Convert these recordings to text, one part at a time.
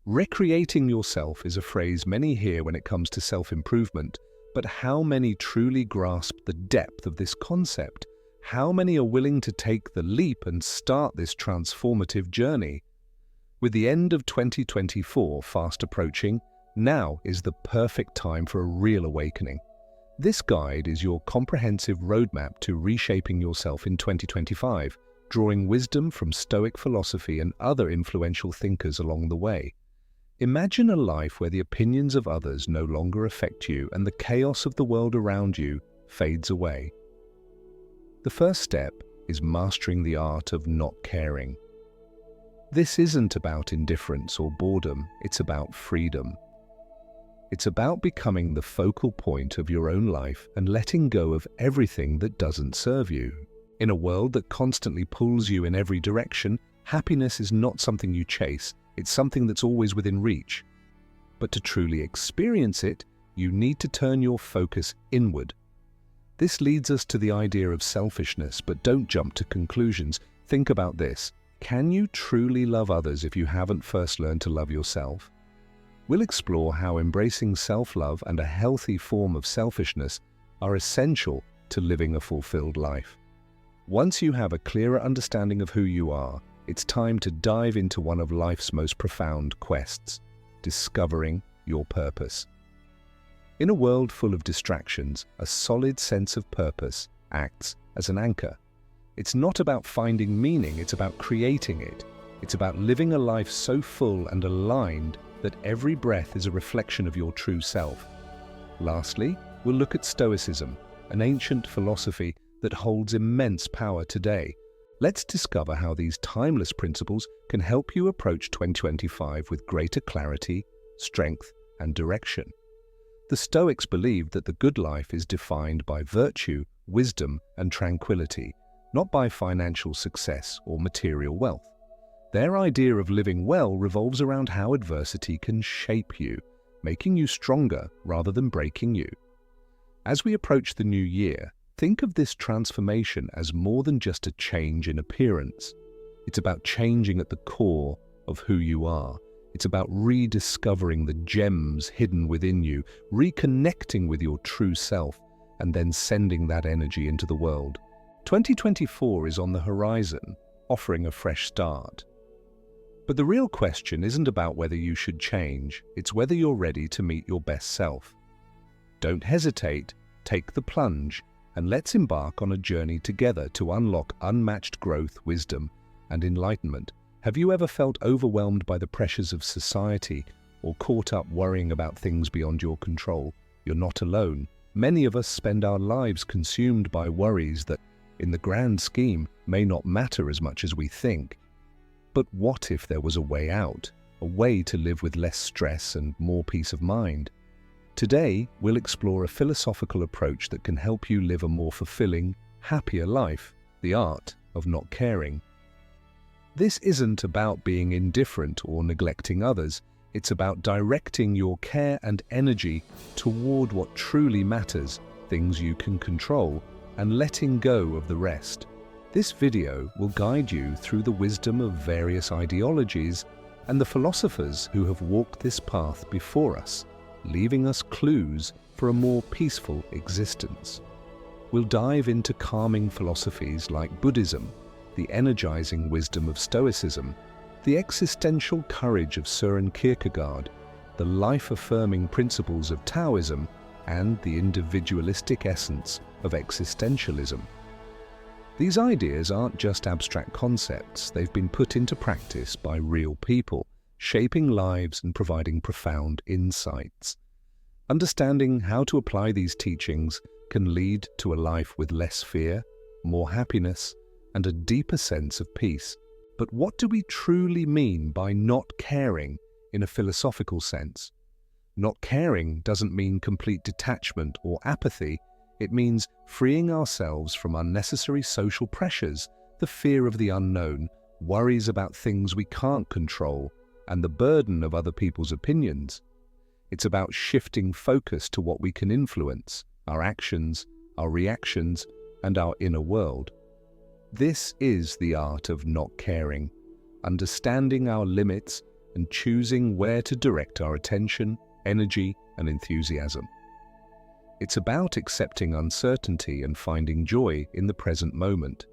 Recreating yourself is a phrase many hear when it comes to self-improvement, but how many truly grasp the depth of this concept? How many are willing to take the leap and start this transformative journey? With the end of 2024 fast approaching, now is the perfect time for a real awakening. This guide is your comprehensive roadmap to reshaping yourself in 2025, drawing wisdom from Stoic philosophy and other influential thinkers along the way. Imagine a life where the opinions of others no longer affect you and the chaos of the world around you fades away. The first step is mastering the art of not caring. This isn't about indifference or boredom, it's about freedom. It's about becoming the focal point of your own life and letting go of everything that doesn't serve you. In a world that constantly pulls you in every direction, happiness is not something you chase, it's something that's always within reach. But to truly experience it, you need to turn your focus inward. This leads us to the idea of selfishness, but don't jump to conclusions. Think about this. Can you truly love others if you haven't first learned to love yourself? We'll explore how embracing self-love and a healthy form of selfishness are essential to living a fulfilled life. Once you have a clearer understanding of who you are, it's time to dive into one of life's most profound quests, discovering your purpose. In a world full of distractions, a solid sense of purpose acts as an anchor. It's not about finding meaning, it's about creating it. It's about living a life so full and aligned that every breath is a reflection of your true self. Lastly, we'll look at Stoicism, an ancient philosophy that holds immense power today. Let's discover how these timeless principles can help you approach 2025 with greater clarity, strength, and direction. The Stoics believed that the good life is defined by virtue, wisdom, and tranquility, not by financial success or material wealth. Their idea of living well revolves around how adversity can shape you, making you stronger rather than breaking you. As we approach the new year, think of this transformation as more than just a change in appearance. It's about changing at the core of who you are. It's about rediscovering the gems hidden within you, reconnecting with your true self, and then sending that energy into the world. 2024 is on the horizon, offering a fresh start. But the real question isn't about whether you should change, it's whether you're ready to meet your best self. Don't hesitate, take the plunge, and let's embark on a journey together to unlock unmatched growth, wisdom, and enlightenment. Have you ever felt overwhelmed by the pressures of society or caught up worrying about things beyond your control? You're not alone. Many of us spend our lives consumed by worries that, in the grand scheme, may not matter as much as we think. But what if there was a way out, a way to live with less stress and more peace of mind? Today, we'll explore a philosophical approach that can help you live a more fulfilling, happier life, the art of not caring. This isn't about being indifferent or neglecting others, it's about directing your care and energy toward what truly matters, things you can control, and letting go of the rest. This video will guide you through the wisdom of various ideologies and the philosophers who have walked this path before us, leaving us clues for a more peaceful existence. We'll dive into calming philosophies like Buddhism, the energizing wisdom of Stoicism, the existential courage of Søren Kierkegaard, the life-affirming principles of Taoism, and the individualistic essence of existentialism. These ideas aren't just abstract concepts, they've been put into practice by real people, shaping lives and providing profound insights. Understanding how to apply these teachings can lead to a life with less fear, more happiness, and a deeper sense of peace. But what do we truly mean by not caring in a philosophical sense? Not caring doesn't mean complete detachment or apathy. It means freeing ourselves from unnecessary social pressures, the fear of the unknown, worries about things we can't control, and the burden of other people's opinions. It's about shifting focus to what we can influence, our actions, our reactions, and our inner world. This is the art of not caring, understanding our limits and choosing where to direct our attention, energy, and enthusiasm. It's about accepting uncertainty and finding joy in the present moment.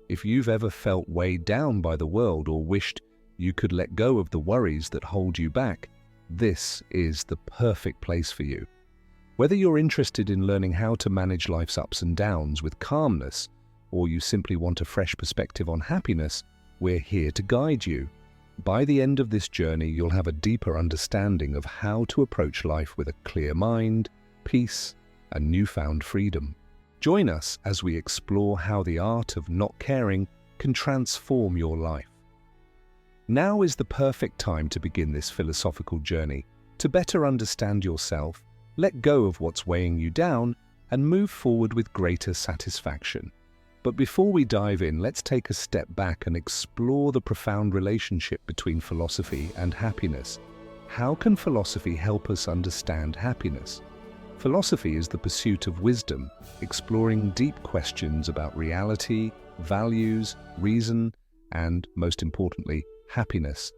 If you've ever felt weighed down by the world or wished you could let go of the worries that hold you back, this is the perfect place for you. Whether you're interested in learning how to manage life's ups and downs with calmness, or you simply want a fresh perspective on happiness, we're here to guide you. By the end of this journey, you'll have a deeper understanding of how to approach life with a clear mind, peace, and newfound freedom. Join us as we explore how the art of not caring can transform your life. Now is the perfect time to begin this philosophical journey, to better understand yourself, let go of what's weighing you down, and move forward with greater satisfaction. But before we dive in, let's take a step back and explore the profound relationship between philosophy and happiness. How can philosophy help us understand happiness? Philosophy is the pursuit of wisdom, exploring deep questions about reality, values, reason, and, most importantly, happiness.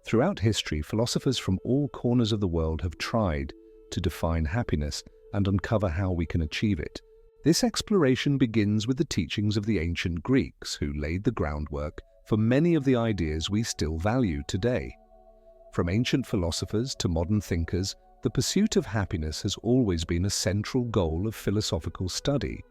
Throughout history, philosophers from all corners of the world have tried to define happiness and uncover how we can achieve it. This exploration begins with the teachings of the ancient Greeks, who laid the groundwork for many of the ideas we still value today. From ancient philosophers to modern thinkers, the pursuit of happiness has always been a central goal of philosophical study.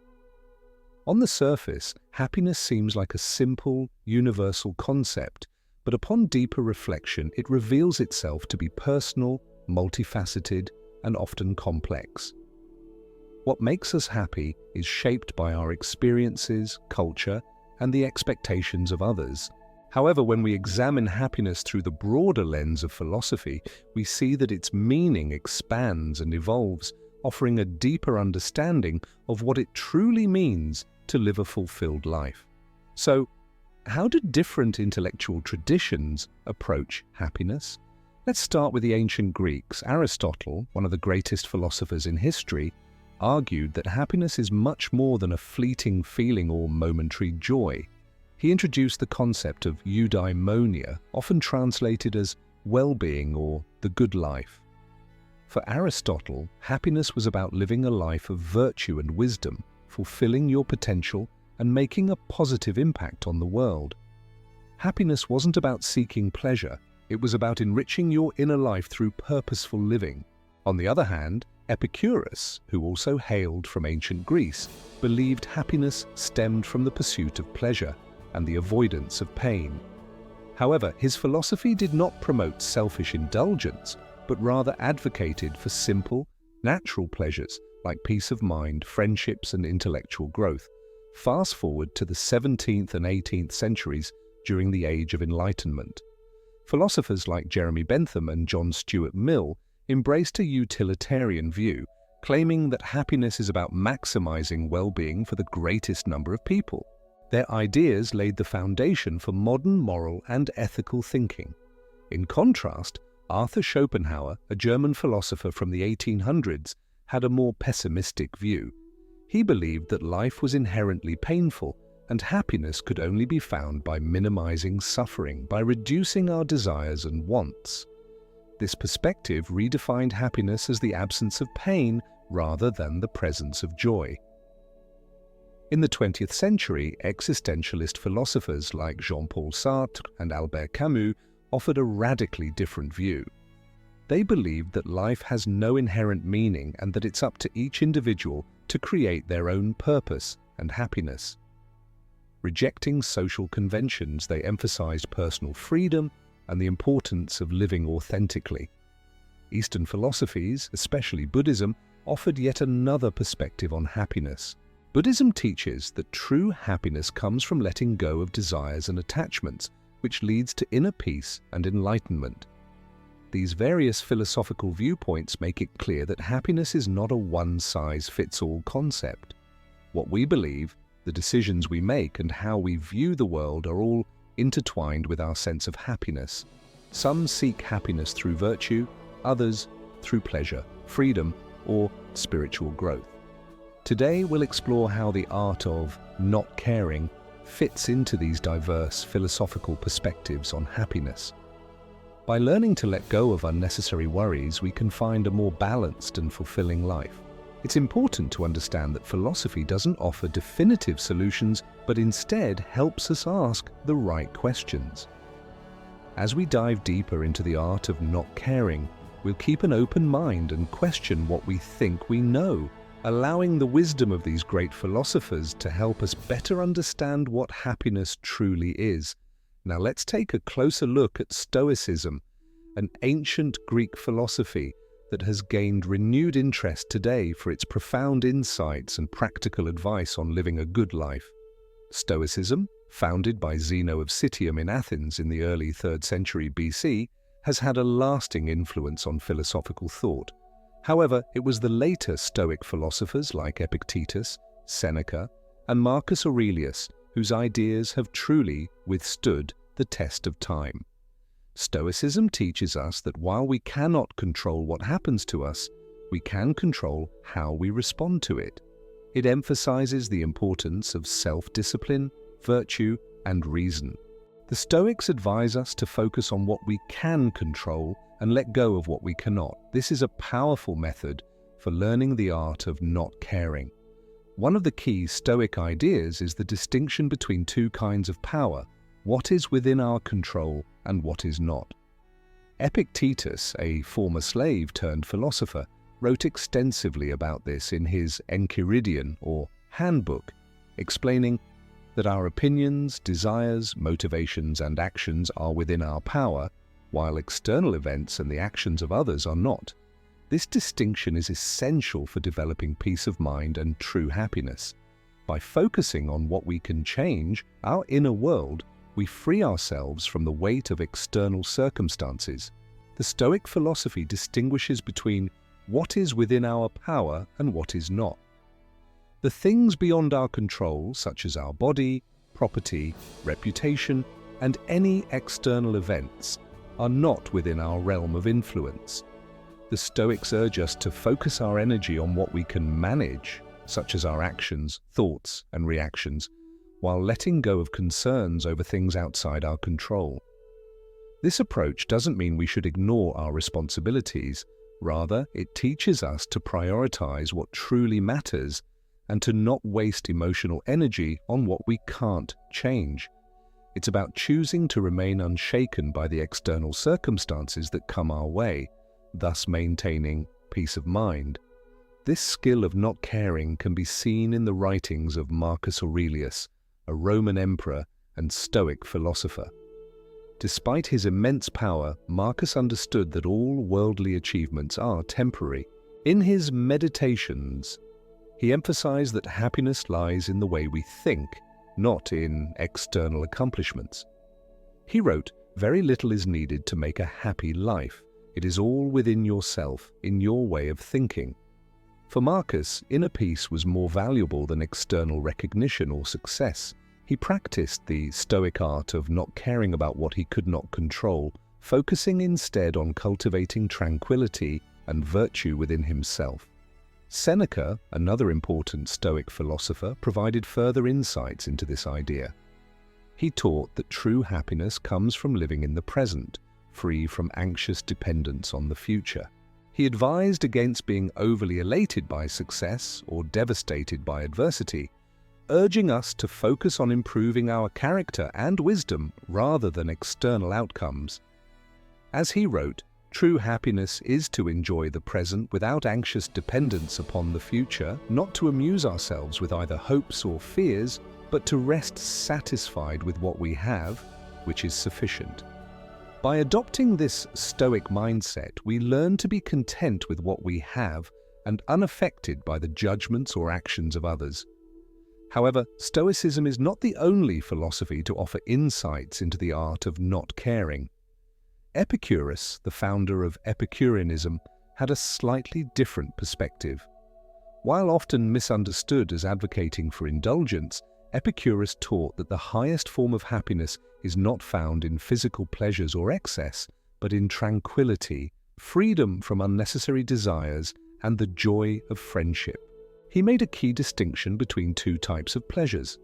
On the surface, happiness seems like a simple, universal concept, but upon deeper reflection, it reveals itself to be personal, multifaceted, and often complex. What makes us happy is shaped by our experiences, culture, and the expectations of others. However, when we examine happiness through the broader lens of philosophy, we see that its meaning expands and evolves, offering a deeper understanding of what it truly means to live a fulfilled life. So, how do different intellectual traditions approach happiness? Let's start with the ancient Greeks. Aristotle, one of the greatest philosophers in history, argued that happiness is much more than a fleeting feeling or momentary joy. He introduced the concept of eudaimonia, often translated as well-being or the good life. For Aristotle, happiness was about living a life of virtue and wisdom, fulfilling your potential and making a positive impact on the world. Happiness wasn't about seeking pleasure, it was about enriching your inner life through purposeful living. On the other hand, Epicurus, who also hailed from ancient Greece, believed happiness stemmed from the pursuit of pleasure and the avoidance of pain. However, his philosophy did not promote selfish indulgence, but rather advocated for simple, natural pleasures like peace of mind, friendships, and intellectual growth. Fast forward to the 17th and 18th centuries during the Age of Enlightenment. Philosophers like Jeremy Bentham and John Stuart Mill embraced a utilitarian view, claiming that happiness is about maximizing well-being for the greatest number of people. Their ideas laid the foundation for modern moral and ethical thinking. In contrast, Arthur Schopenhauer, a German philosopher from the 1800s, had a more pessimistic view. He believed that life was inherently painful, and happiness could only be found by minimizing suffering, by reducing our desires and wants. This perspective redefined happiness as the absence of pain rather than the presence of joy. In the 20th century, existentialist philosophers like Jean-Paul Sartre and Albert Camus offered a radically different view. They believed that life has no inherent meaning and that it's up to each individual to create their own purpose and happiness. Rejecting social conventions, they emphasized personal freedom and the importance of living authentically. Eastern philosophies, especially Buddhism, offered yet another perspective on happiness. Buddhism teaches that true happiness comes from letting go of desires and attachments, which leads to inner peace and enlightenment. These various philosophical viewpoints make it clear that happiness is not a one-size-fits-all concept. What we believe, the decisions we make, and how we view the world are all intertwined with our sense of happiness. Some seek happiness through virtue, others through pleasure, freedom, or spiritual growth. Today we'll explore how the art of not caring fits into these diverse philosophical perspectives on happiness. By learning to let go of unnecessary worries, we can find a more balanced and fulfilling life. It's important to understand that philosophy doesn't offer definitive solutions, but instead helps us ask the right questions. As we dive deeper into the art of not caring, we'll keep an open mind and question what we think we know, allowing the wisdom of these great philosophers to help us better understand what happiness truly is. Now let's take a closer look at Stoicism, an ancient Greek philosophy that has gained renewed interest today for its profound insights and practical advice on living a good life. Stoicism, founded by Zeno of Citium in Athens in the early 3rd century BC, has had a lasting influence on philosophical thought. However, it was the later Stoic philosophers like Epictetus, Seneca, and Marcus Aurelius whose ideas have truly withstood the test of time. Stoicism teaches us that while we cannot control what happens to us, we can control how we respond to it. It emphasizes the importance of self-discipline, virtue, and reason. The Stoics advise us to focus on what we can control and let go of what we cannot. This is a powerful method for learning the art of not caring. One of the key Stoic ideas is the distinction between two kinds of power: what is within our control and what is not. Epictetus, a former slave turned philosopher, wrote extensively about this in his Enchiridion, or Handbook, explaining that our opinions, desires, motivations, and actions are within our power, while external events and the actions of others are not. This distinction is essential for developing peace of mind and true happiness. By focusing on what we can change, our inner world, we free ourselves from the weight of external circumstances. The Stoic philosophy distinguishes between what is within our power and what is not. The things beyond our control, such as our body, property, reputation, and any external events, are not within our realm of influence. The Stoics urge us to focus our energy on what we can manage, such as our actions, thoughts, and reactions, while letting go of concerns over things outside our control. This approach doesn't mean we should ignore our responsibilities. Rather, it teaches us to prioritize what truly matters and to not waste emotional energy on what we can't change. It's about choosing to remain unshaken by the external circumstances that come our way, thus maintaining peace of mind. This skill of not caring can be seen in the writings of Marcus Aurelius, a Roman emperor and Stoic philosopher. Despite his immense power, Marcus understood that all worldly achievements are temporary. In his Meditations, he emphasized that happiness lies in the way we think, not in external accomplishments. He wrote, "Very little is needed to make a happy life. It is all within yourself, in your way of thinking." For Marcus, inner peace was more valuable than external recognition or success. He practiced the Stoic art of not caring about what he could not control, focusing instead on cultivating tranquility and virtue within himself. Seneca, another important Stoic philosopher, provided further insights into this idea. He taught that true happiness comes from living in the present, free from anxious dependence on the future. He advised against being overly elated by success or devastated by adversity, urging us to focus on improving our character and wisdom rather than external outcomes. As he wrote, "True happiness is to enjoy the present without anxious dependence upon the future, not to amuse ourselves with either hopes or fears, but to rest satisfied with what we have, which is sufficient." By adopting this Stoic mindset, we learn to be content with what we have and unaffected by the judgments or actions of others. However, Stoicism is not the only philosophy to offer insights into the art of not caring. Epicurus, the founder of Epicureanism, had a slightly different perspective. While often misunderstood as advocating for indulgence, Epicurus taught that the highest form of happiness is not found in physical pleasures or excess, but in tranquility, freedom from unnecessary desires, and the joy of friendship. He made a key distinction between two types of pleasures: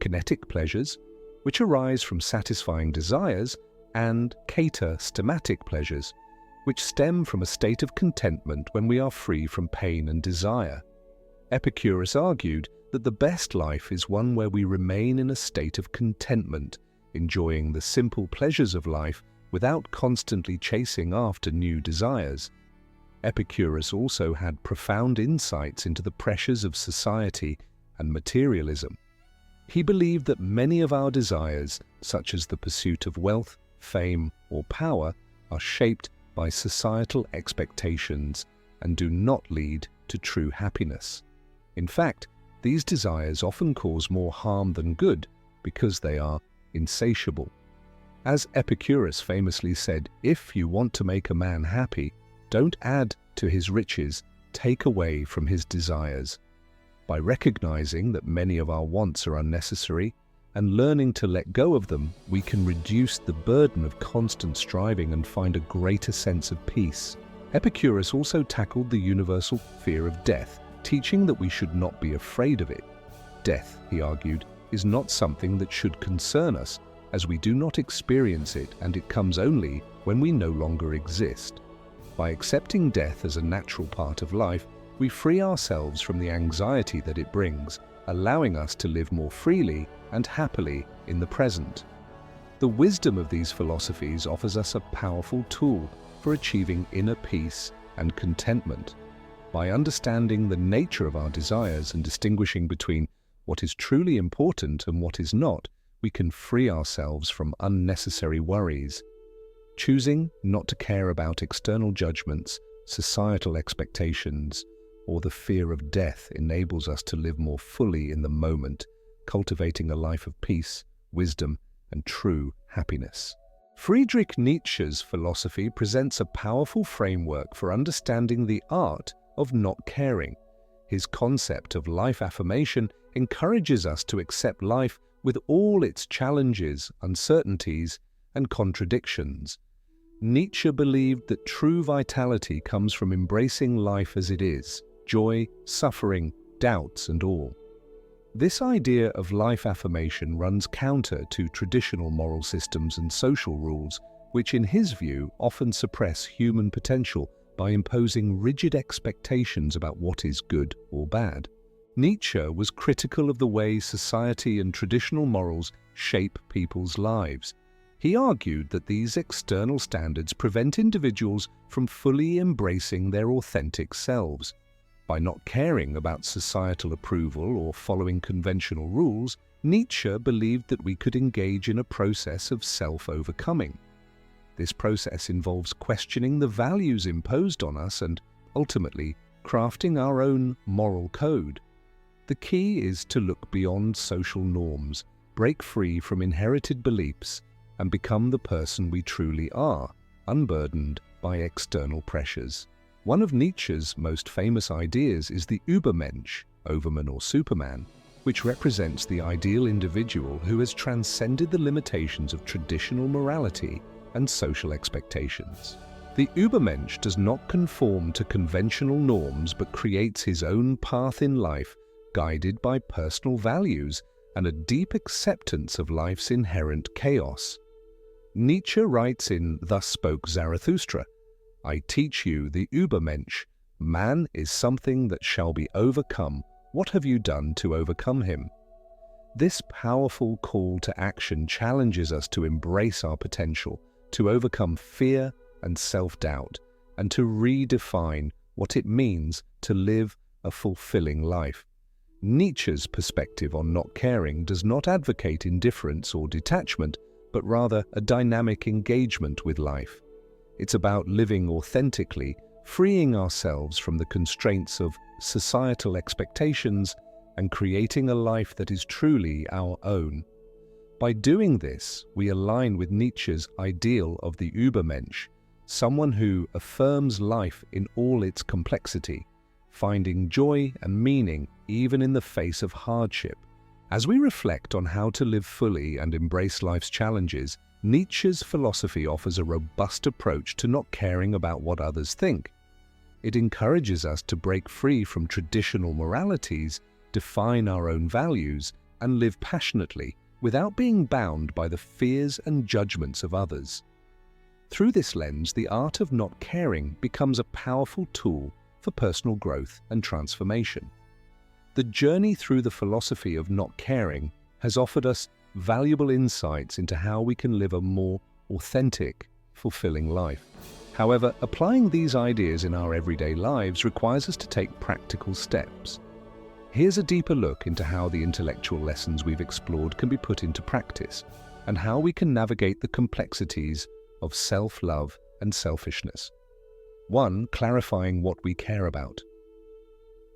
kinetic pleasures, which arise from satisfying desires, and kata-stematic pleasures, which stem from a state of contentment when we are free from pain and desire. Epicurus argued that the best life is one where we remain in a state of contentment, enjoying the simple pleasures of life without constantly chasing after new desires. Epicurus also had profound insights into the pressures of society and materialism. He believed that many of our desires, such as the pursuit of wealth, fame, or power, are shaped by societal expectations and do not lead to true happiness. In fact, these desires often cause more harm than good because they are insatiable. As Epicurus famously said, "If you want to make a man happy, don't add to his riches, take away from his desires." By recognizing that many of our wants are unnecessary and learning to let go of them, we can reduce the burden of constant striving and find a greater sense of peace. Epicurus also tackled the universal fear of death, teaching that we should not be afraid of it. Death, he argued, is not something that should concern us, as we do not experience it and it comes only when we no longer exist. By accepting death as a natural part of life, we free ourselves from the anxiety that it brings, allowing us to live more freely and happily in the present. The wisdom of these philosophies offers us a powerful tool for achieving inner peace and contentment. By understanding the nature of our desires and distinguishing between what is truly important and what is not, we can free ourselves from unnecessary worries. Choosing not to care about external judgments, societal expectations, or the fear of death enables us to live more fully in the moment, cultivating a life of peace, wisdom, and true happiness. Friedrich Nietzsche's philosophy presents a powerful framework for understanding the art of not caring. His concept of life affirmation encourages us to accept life with all its challenges, uncertainties, and contradictions. Nietzsche believed that true vitality comes from embracing life as it is, joy, suffering, doubts, and all. This idea of life affirmation runs counter to traditional moral systems and social rules, which in his view often suppress human potential by imposing rigid expectations about what is good or bad. Nietzsche was critical of the way society and traditional morals shape people's lives. He argued that these external standards prevent individuals from fully embracing their authentic selves. By not caring about societal approval or following conventional rules, Nietzsche believed that we could engage in a process of self-overcoming. This process involves questioning the values imposed on us and, ultimately, crafting our own moral code. The key is to look beyond social norms, break free from inherited beliefs, and become the person we truly are, unburdened by external pressures. One of Nietzsche's most famous ideas is the Übermensch, Overman or Superman, which represents the ideal individual who has transcended the limitations of traditional morality and social expectations. The Übermensch does not conform to conventional norms but creates his own path in life, guided by personal values and a deep acceptance of life's inherent chaos. Nietzsche writes in Thus Spoke Zarathustra, "I teach you the Übermensch. Man is something that shall be overcome. What have you done to overcome him?" This powerful call to action challenges us to embrace our potential, to overcome fear and self-doubt, and to redefine what it means to live a fulfilling life. Nietzsche's perspective on not caring does not advocate indifference or detachment, but rather a dynamic engagement with life. It's about living authentically, freeing ourselves from the constraints of societal expectations, and creating a life that is truly our own. By doing this, we align with Nietzsche's ideal of the Übermensch, someone who affirms life in all its complexity, finding joy and meaning even in the face of hardship. As we reflect on how to live fully and embrace life's challenges, Nietzsche's philosophy offers a robust approach to not caring about what others think. It encourages us to break free from traditional moralities, define our own values, and live passionately, without being bound by the fears and judgments of others. Through this lens, the art of not caring becomes a powerful tool for personal growth and transformation. The journey through the philosophy of not caring has offered us valuable insights into how we can live a more authentic, fulfilling life. However, applying these ideas in our everyday lives requires us to take practical steps. Here's a deeper look into how the intellectual lessons we've explored can be put into practice, and how we can navigate the complexities of self-love and selfishness. 1. Clarifying what we care about.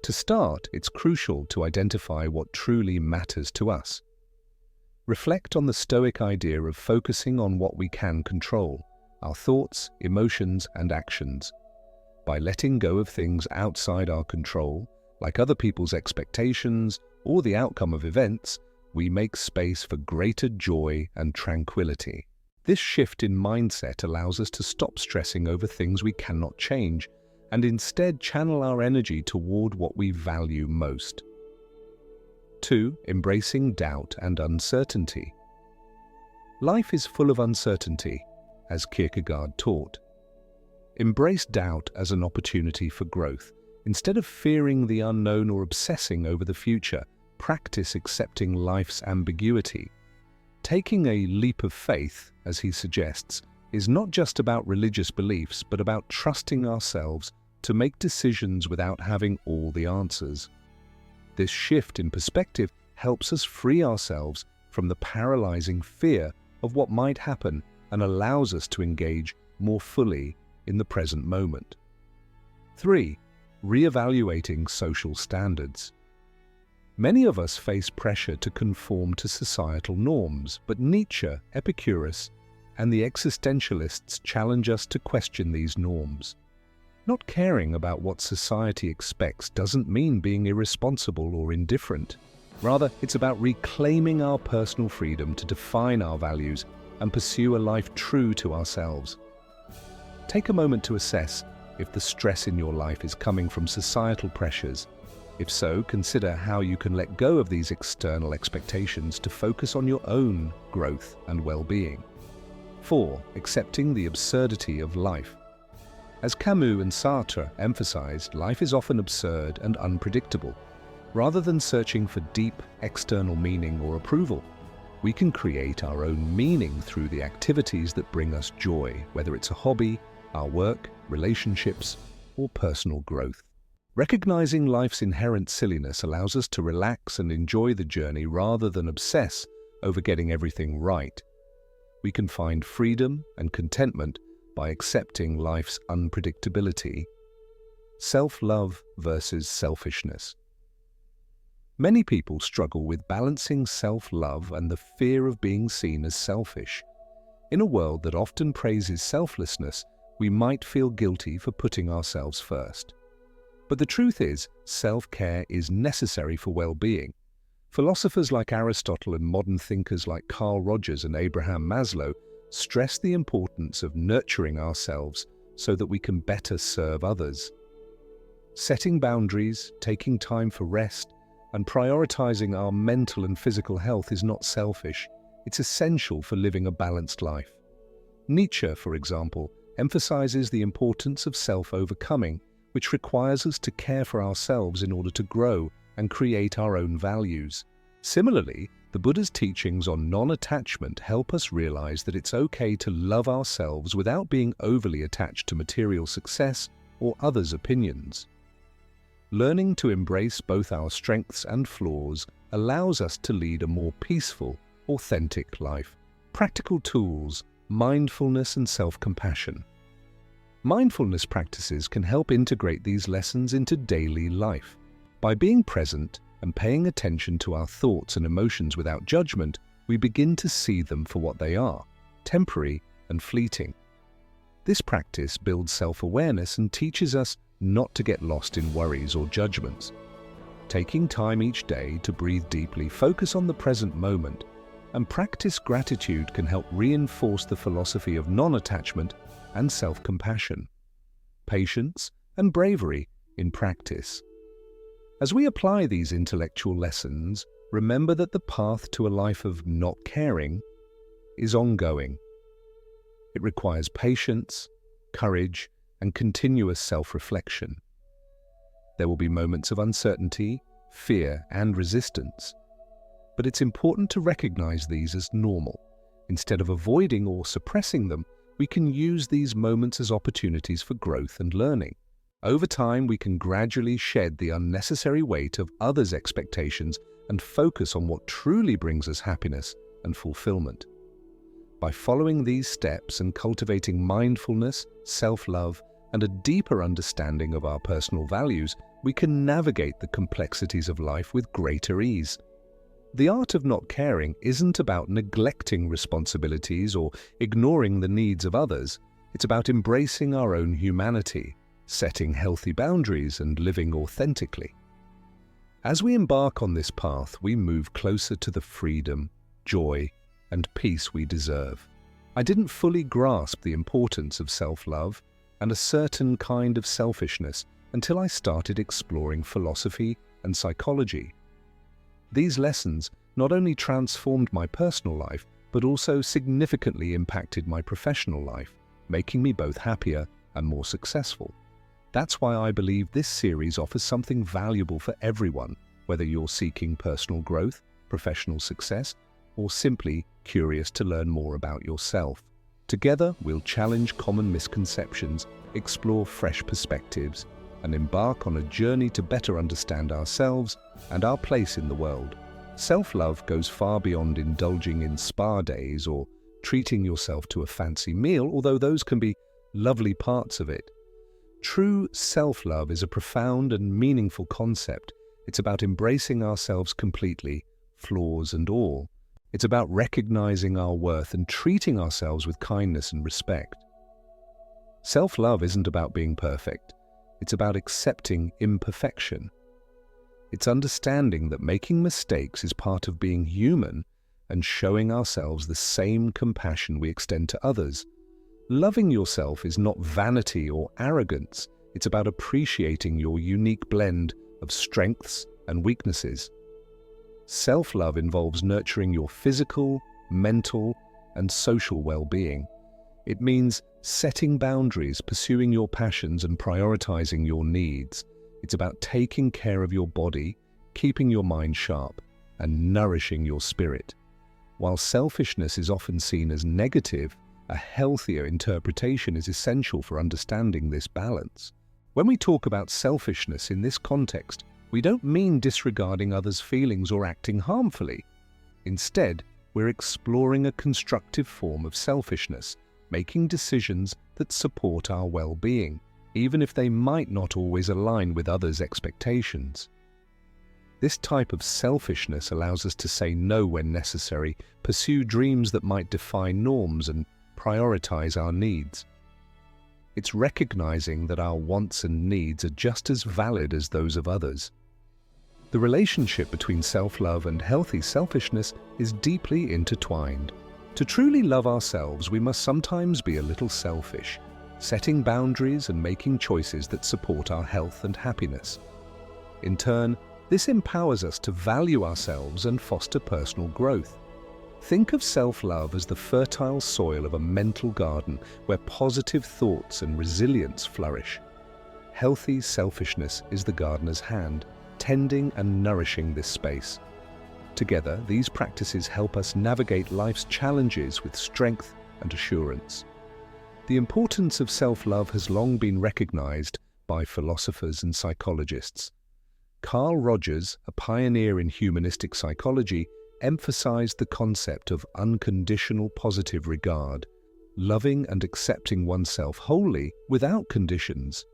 To start, it's crucial to identify what truly matters to us. Reflect on the Stoic idea of focusing on what we can control, our thoughts, emotions, and actions. By letting go of things outside our control, like other people's expectations or the outcome of events, we make space for greater joy and tranquility. This shift in mindset allows us to stop stressing over things we cannot change and instead channel our energy toward what we value most. 2. Embracing doubt and uncertainty. Life is full of uncertainty, as Kierkegaard taught. Embrace doubt as an opportunity for growth. Instead of fearing the unknown or obsessing over the future, practice accepting life's ambiguity. Taking a leap of faith, as he suggests, is not just about religious beliefs, but about trusting ourselves to make decisions without having all the answers. This shift in perspective helps us free ourselves from the paralyzing fear of what might happen and allows us to engage more fully in the present moment. 3. Reevaluating social standards. Many of us face pressure to conform to societal norms, but Nietzsche, Epicurus, and the existentialists challenge us to question these norms. Not caring about what society expects doesn't mean being irresponsible or indifferent. Rather, it's about reclaiming our personal freedom to define our values and pursue a life true to ourselves. Take a moment to assess if the stress in your life is coming from societal pressures. If so, consider how you can let go of these external expectations to focus on your own growth and well-being. 4. Accepting the absurdity of life. As Camus and Sartre emphasized, life is often absurd and unpredictable. Rather than searching for deep external meaning or approval, we can create our own meaning through the activities that bring us joy, whether it's a hobby, our work, relationships, or personal growth. Recognizing life's inherent silliness allows us to relax and enjoy the journey rather than obsess over getting everything right. We can find freedom and contentment by accepting life's unpredictability. Self-love versus selfishness. Many people struggle with balancing self-love and the fear of being seen as selfish. In a world that often praises selflessness, we might feel guilty for putting ourselves first. But the truth is, self-care is necessary for well-being. Philosophers like Aristotle and modern thinkers like Carl Rogers and Abraham Maslow stress the importance of nurturing ourselves so that we can better serve others. Setting boundaries, taking time for rest, and prioritizing our mental and physical health is not selfish. It's essential for living a balanced life. Nietzsche, for example, emphasizes the importance of self-overcoming, which requires us to care for ourselves in order to grow and create our own values. Similarly, the Buddha's teachings on non-attachment help us realize that it's okay to love ourselves without being overly attached to material success or others' opinions. Learning to embrace both our strengths and flaws allows us to lead a more peaceful, authentic life. Practical tools, mindfulness and self-compassion. Mindfulness practices can help integrate these lessons into daily life. By being present and paying attention to our thoughts and emotions without judgment, we begin to see them for what they are, temporary and fleeting. This practice builds self-awareness and teaches us not to get lost in worries or judgments. Taking time each day to breathe deeply, focus on the present moment, and practice gratitude can help reinforce the philosophy of non-attachment and self-compassion, patience, and bravery in practice. As we apply these intellectual lessons, remember that the path to a life of not caring is ongoing. It requires patience, courage, and continuous self-reflection. There will be moments of uncertainty, fear, and resistance, but it's important to recognize these as normal. Instead of avoiding or suppressing them, we can use these moments as opportunities for growth and learning. Over time, we can gradually shed the unnecessary weight of others' expectations and focus on what truly brings us happiness and fulfillment. By following these steps and cultivating mindfulness, self-love, and a deeper understanding of our personal values, we can navigate the complexities of life with greater ease. The art of not caring isn't about neglecting responsibilities or ignoring the needs of others. It's about embracing our own humanity, setting healthy boundaries, and living authentically. As we embark on this path, we move closer to the freedom, joy, and peace we deserve. I didn't fully grasp the importance of self-love and a certain kind of selfishness until I started exploring philosophy and psychology. These lessons not only transformed my personal life, but also significantly impacted my professional life, making me both happier and more successful. That's why I believe this series offers something valuable for everyone, whether you're seeking personal growth, professional success, or simply curious to learn more about yourself. Together, we'll challenge common misconceptions, explore fresh perspectives, and embark on a journey to better understand ourselves and our place in the world. Self-love goes far beyond indulging in spa days or treating yourself to a fancy meal, although those can be lovely parts of it. True self-love is a profound and meaningful concept. It's about embracing ourselves completely, flaws and all. It's about recognizing our worth and treating ourselves with kindness and respect. Self-love isn't about being perfect. It's about accepting imperfection. It's understanding that making mistakes is part of being human and showing ourselves the same compassion we extend to others. Loving yourself is not vanity or arrogance. It's about appreciating your unique blend of strengths and weaknesses. Self-love involves nurturing your physical, mental, and social well-being. It means setting boundaries, pursuing your passions, and prioritizing your needs. It's about taking care of your body, keeping your mind sharp, and nourishing your spirit. While selfishness is often seen as negative, a healthier interpretation is essential for understanding this balance. When we talk about selfishness in this context, we don't mean disregarding others' feelings or acting harmfully. Instead, we're exploring a constructive form of selfishness, making decisions that support our well-being, even if they might not always align with others' expectations. This type of selfishness allows us to say no when necessary, pursue dreams that might defy norms, and prioritize our needs. It's recognizing that our wants and needs are just as valid as those of others. The relationship between self-love and healthy selfishness is deeply intertwined. To truly love ourselves, we must sometimes be a little selfish, setting boundaries and making choices that support our health and happiness. In turn, this empowers us to value ourselves and foster personal growth. Think of self-love as the fertile soil of a mental garden where positive thoughts and resilience flourish. Healthy selfishness is the gardener's hand, tending and nourishing this space. Together, these practices help us navigate life's challenges with strength and assurance. The importance of self-love has long been recognized by philosophers and psychologists. Carl Rogers, a pioneer in humanistic psychology, emphasized the concept of unconditional positive regard, loving and accepting oneself wholly without conditions.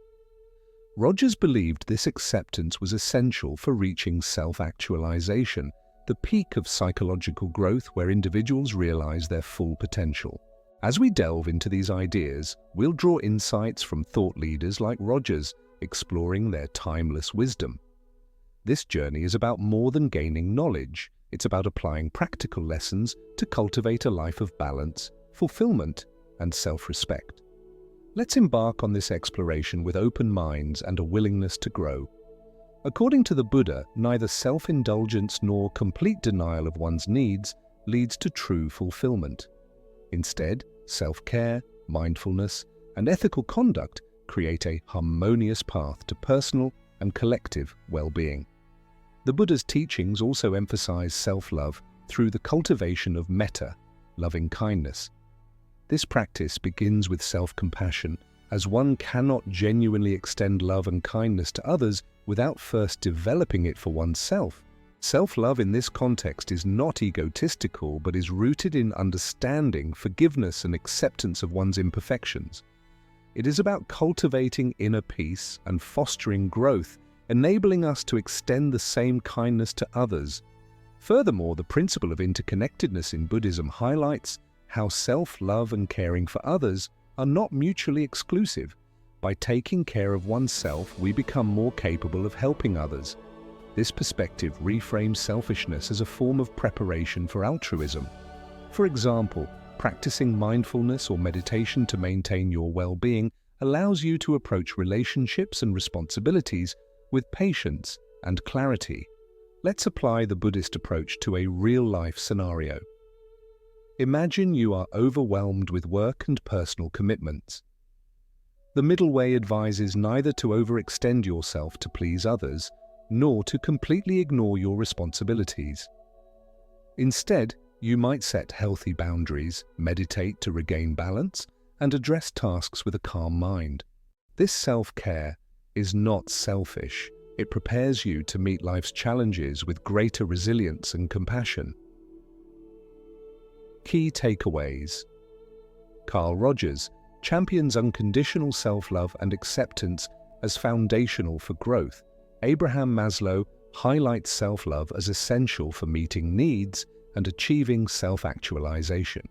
Rogers believed this acceptance was essential for reaching self-actualization, the peak of psychological growth where individuals realize their full potential. As we delve into these ideas, we'll draw insights from thought leaders like Rogers, exploring their timeless wisdom. This journey is about more than gaining knowledge. It's about applying practical lessons to cultivate a life of balance, fulfillment, and self-respect. Let's embark on this exploration with open minds and a willingness to grow. According to the Buddha, neither self-indulgence nor complete denial of one's needs leads to true fulfillment. Instead, self-care, mindfulness, and ethical conduct create a harmonious path to personal and collective well-being. The Buddha's teachings also emphasize self-love through the cultivation of metta, loving kindness. This practice begins with self-compassion, as one cannot genuinely extend love and kindness to others without first developing it for oneself. Self-love in this context is not egotistical, but is rooted in understanding, forgiveness, and acceptance of one's imperfections. It is about cultivating inner peace and fostering growth, enabling us to extend the same kindness to others. Furthermore, the principle of interconnectedness in Buddhism highlights how self-love and caring for others are not mutually exclusive. By taking care of oneself, we become more capable of helping others. This perspective reframes selfishness as a form of preparation for altruism. For example, practicing mindfulness or meditation to maintain your well-being allows you to approach relationships and responsibilities with patience and clarity. Let's apply the Buddhist approach to a real-life scenario. Imagine you are overwhelmed with work and personal commitments. The middle way advises neither to overextend yourself to please others, nor to completely ignore your responsibilities. Instead, you might set healthy boundaries, meditate to regain balance, and address tasks with a calm mind. This self-care is not selfish. It prepares you to meet life's challenges with greater resilience and compassion. Key takeaways. Carl Rogers champions unconditional self-love and acceptance as foundational for growth. Abraham Maslow highlights self-love as essential for meeting needs and achieving self-actualization.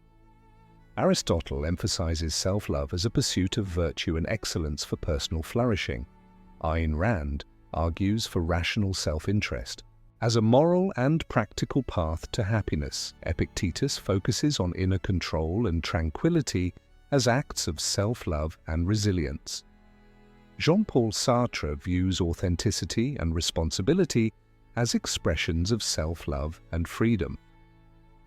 Aristotle emphasizes self-love as a pursuit of virtue and excellence for personal flourishing. Ayn Rand argues for rational self-interest as a moral and practical path to happiness. Epictetus focuses on inner control and tranquility as acts of self-love and resilience. Jean-Paul Sartre views authenticity and responsibility as expressions of self-love and freedom.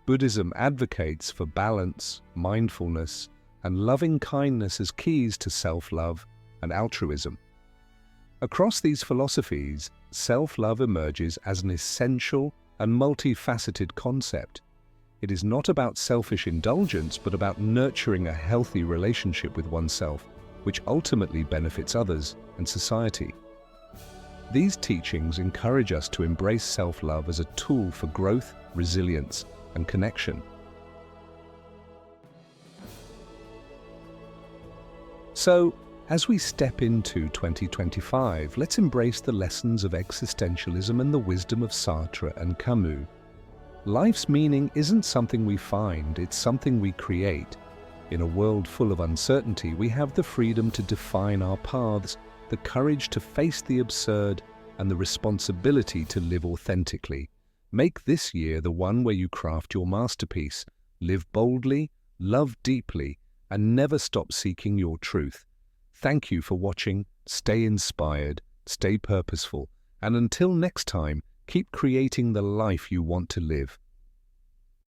Buddhism advocates for balance, mindfulness, and loving kindness as keys to self-love and altruism. Across these philosophies, self-love emerges as an essential and multifaceted concept. It is not about selfish indulgence, but about nurturing a healthy relationship with oneself, which ultimately benefits others and society. These teachings encourage us to embrace self-love as a tool for growth, resilience, and connection. So, as we step into 2025, let's embrace the lessons of existentialism and the wisdom of Sartre and Camus. Life's meaning isn't something we find, it's something we create. In a world full of uncertainty, we have the freedom to define our paths, the courage to face the absurd, and the responsibility to live authentically. Make this year the one where you craft your masterpiece, live boldly, love deeply, and never stop seeking your truth. Thank you for watching. Stay inspired, stay purposeful, and until next time, keep creating the life you want to live.